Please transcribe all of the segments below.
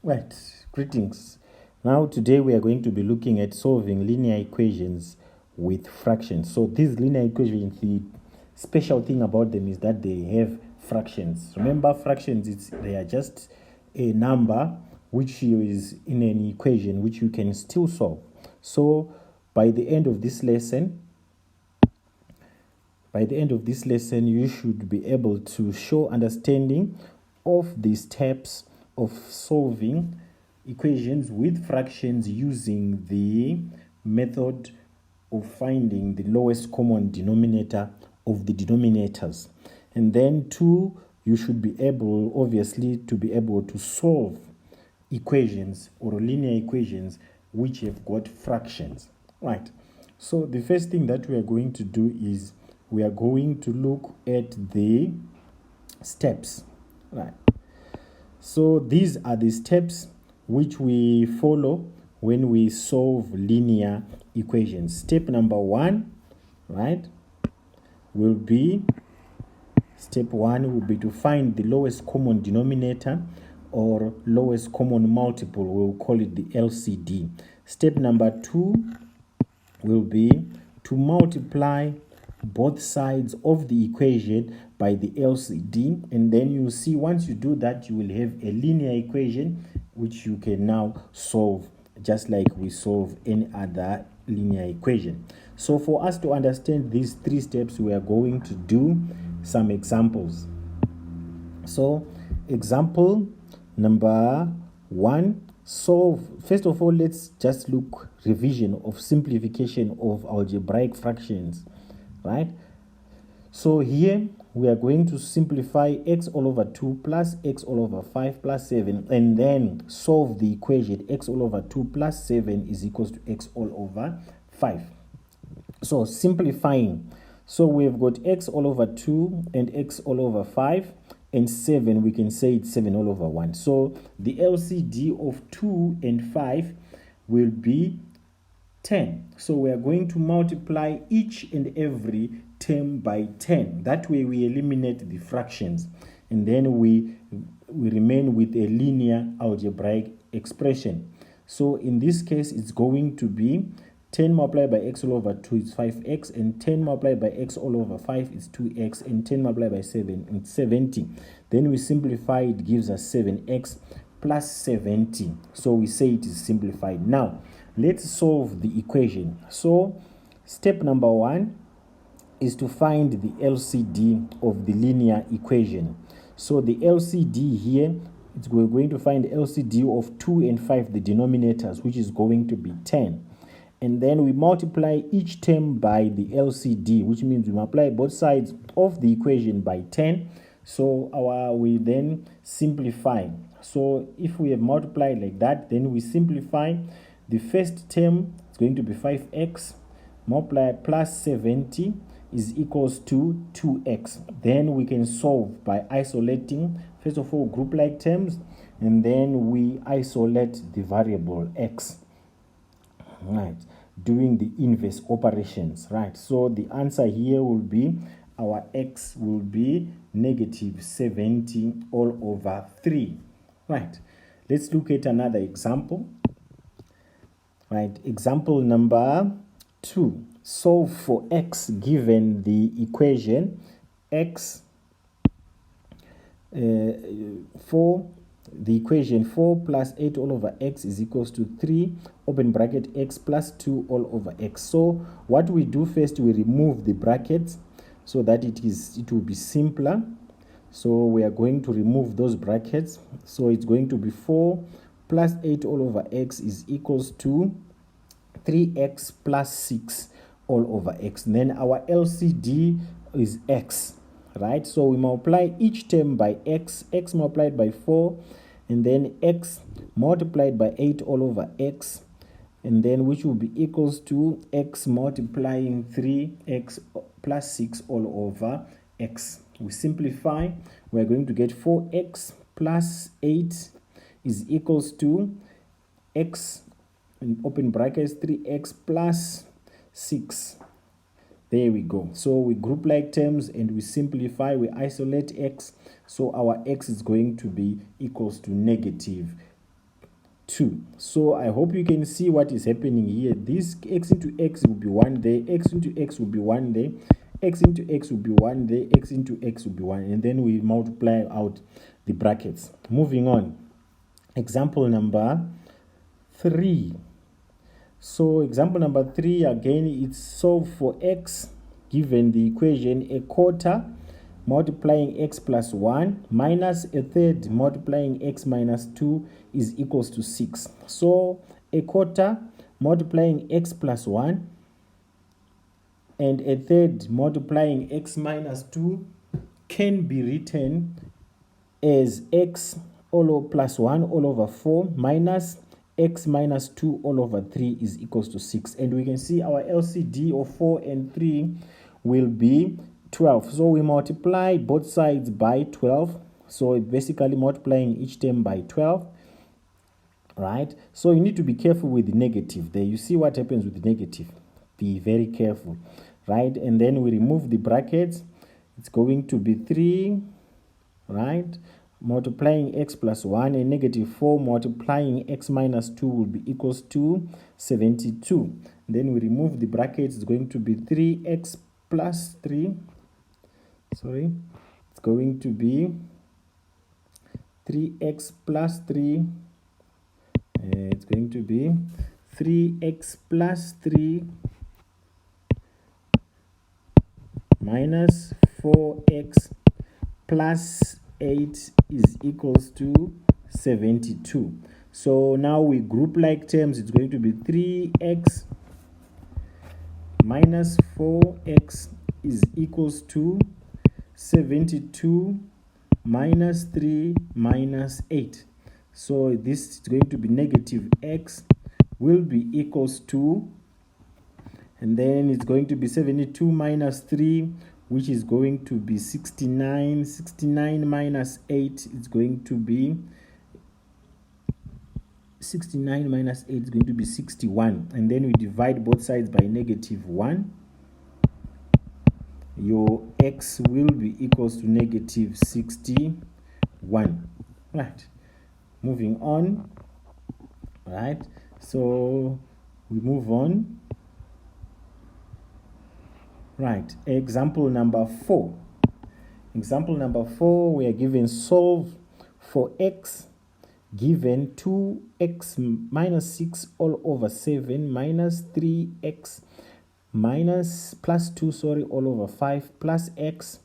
Right, greetings. Now today we are going to be looking at solving linear equations with fractions. So these linear equations, the special thing about them is that they have fractions. Remember, fractions, they are just a number which is in an equation which you can still solve. So by the end of this lesson, you should be able to show understanding of the steps of solving equations with fractions using the method of finding the lowest common denominator of the denominators. And then two, you should be able, obviously, to be able to solve equations or linear equations which have got fractions. Right. So the first thing that we are going to do is we are going to look at the steps. Right. So these are the steps which we follow when we solve linear equations. Step number one, right, will be to find the lowest common denominator or lowest common multiple. We'll call it the LCD. Step number two will be to multiply both sides of the equation by the LCD, and then you see once you do that, you will have a linear equation which you can now solve just like we solve any other linear equation. So for us to understand these three steps, we are going to do some examples. So example number one, solve. First of all, let's just look revision of simplification of algebraic fractions, right? So here we are going to simplify x all over 2 plus x all over 5 plus 7, and then solve the equation x all over 2 plus 7 is equals to x all over 5. So simplifying, so we've got x all over 2 and x all over 5, and 7, we can say it's 7 all over 1. So the LCD of 2 and 5 will be 10. So we are going to multiply each and every term by 10. That way we eliminate the fractions, and then we remain with a linear algebraic expression. So in this case, it's going to be 10 multiplied by x all over 2 is 5x, and 10 multiplied by x all over 5 is 2x, and 10 multiplied by 7 is 70. Then we simplify, it gives us 7x plus 70. So we say it is simplified. Now, let's solve the equation. So step number one is to find the LCD of the linear equation. So the LCD here, we're going to find the LCD of 2 and 5, the denominators, which is going to be 10. And then we multiply each term by the LCD, which means we multiply both sides of the equation by 10. So we then simplify. So if we have multiplied like that, then we simplify. The first term is going to be 5x multiplied plus 70 is equals to 2x. Then we can solve by isolating, first of all, group-like terms, and then we isolate the variable x. Right, doing the inverse operations, right? So the answer here will be, our x will be negative 70 all over 3. Right, let's look at another example. Right, example number 2. Solve for x given the equation x 4. The equation 4 plus 8 all over x is equals to 3, open bracket, x plus 2 all over x. So what we do first, we remove the brackets so that it will be simpler. So we are going to remove those brackets. So it's going to be 4 plus 8 all over x is equals to 3x plus 6 all over x. And then our LCD is x. Right, so we multiply each term by x multiplied by 4, and then x multiplied by 8 all over x, and then which will be equals to x multiplying 3x plus 6 all over x. We simplify, we're going to get 4x plus 8 is equals to x, in open brackets, 3x plus 6. There we go. So we group like terms and we simplify, we isolate x. So our x is going to be equals to negative 2. So I hope you can see what is happening here. This x into x will be 1 there, x into x will be 1 there, x into x will be 1 there, x into x will be 1, and then we multiply out the brackets. Moving on. Example number 3. So example number 3, again, it's solve for x given the equation a quarter multiplying x plus 1 minus a third multiplying x minus 2 is equals to 6. So a quarter multiplying x plus 1 and a third multiplying x minus 2 can be written as x all over plus 1 all over 4 minus x minus 2 all over 3 is equals to 6. And we can see our LCD of 4 and 3 will be 12. So we multiply both sides by 12. So basically multiplying each term by 12. Right? So you need to be careful with the negative there. You see what happens with the negative. Be very careful. Right? And then we remove the brackets. It's going to be 3. Right? Multiplying x plus 1 and negative 4 multiplying x minus 2 will be equals to 72. Then we remove the brackets. It's going to be 3x plus 3. Sorry. It's going to be 3x plus 3. It's going to be 3x plus 3 minus 4x plus 8 is equals to 72. So now we group like terms. It's going to be 3x minus 4x is equals to 72 minus 3 minus 8. So this is going to be negative x will be equals to, and then it's going to be 72 minus 3, which is going to be 69. 69 minus 8 is going to be 69 minus 8 is going to be 61. And then we divide both sides by negative 1. Your x will be equals to negative 61. Right. Moving on. Right. So we move on. Right. Example number 4. Example number 4, we are given solve for x given 2x minus 6 all over 7 minus 3x minus plus 2 all over 5 plus x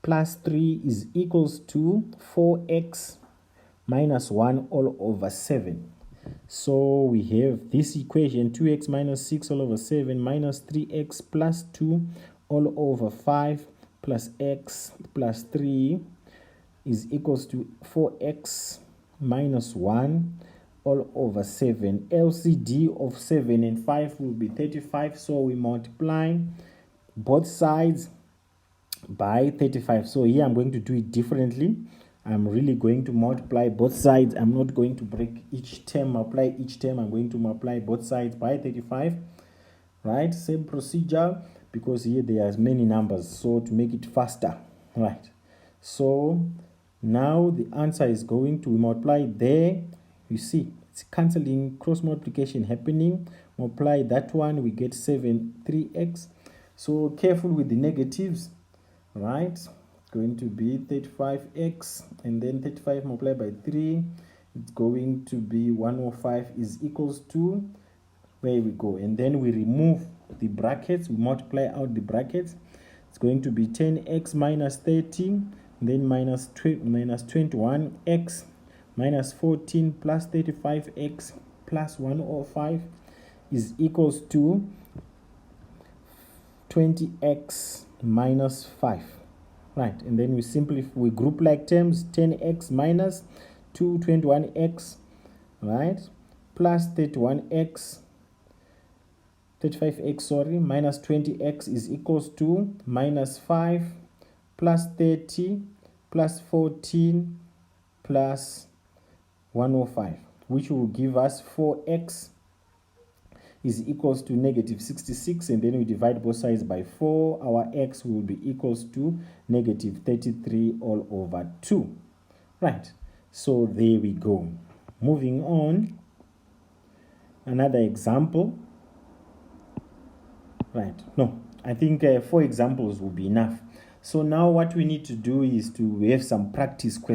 plus 3 is equals to 4x minus 1 all over 7. So we have this equation 2x minus 6 all over 7 minus 3x plus 2 all over 5 plus x plus 3 is equals to 4x minus 1 all over 7. LCD of 7 and 5 will be 35. So we multiply both sides by 35. So here I'm going to do it differently. I'm really going to multiply both sides. I'm not going to break each term, multiply each term. I'm going to multiply both sides by 35. Right? Same procedure, because here there are many numbers. So to make it faster. Right? So now the answer is going to multiply there. You see, it's cancelling, cross multiplication happening. Multiply that one, we get 3x. So careful with the negatives. Right? It's going to be 35x, and then 35 multiplied by 3. It's going to be 105 is equals to, where we go. And then we remove the brackets. We multiply out the brackets. It's going to be 10x minus 30. Then minus 21x minus 14 plus 35x plus 105 is equals to 20x minus 5. Right, and then we group like terms. 10x minus 221x, right, plus 35x, minus 20x is equals to minus 5 plus 30 plus 14 plus 105, which will give us 4x is equals to negative 66, and then we divide both sides by 4. Our x will be equals to negative 33 all over 2. Right, so there we go. Moving on, another example. Right, no, I think 4 examples will be enough. So now what we need to do is to have some practice questions.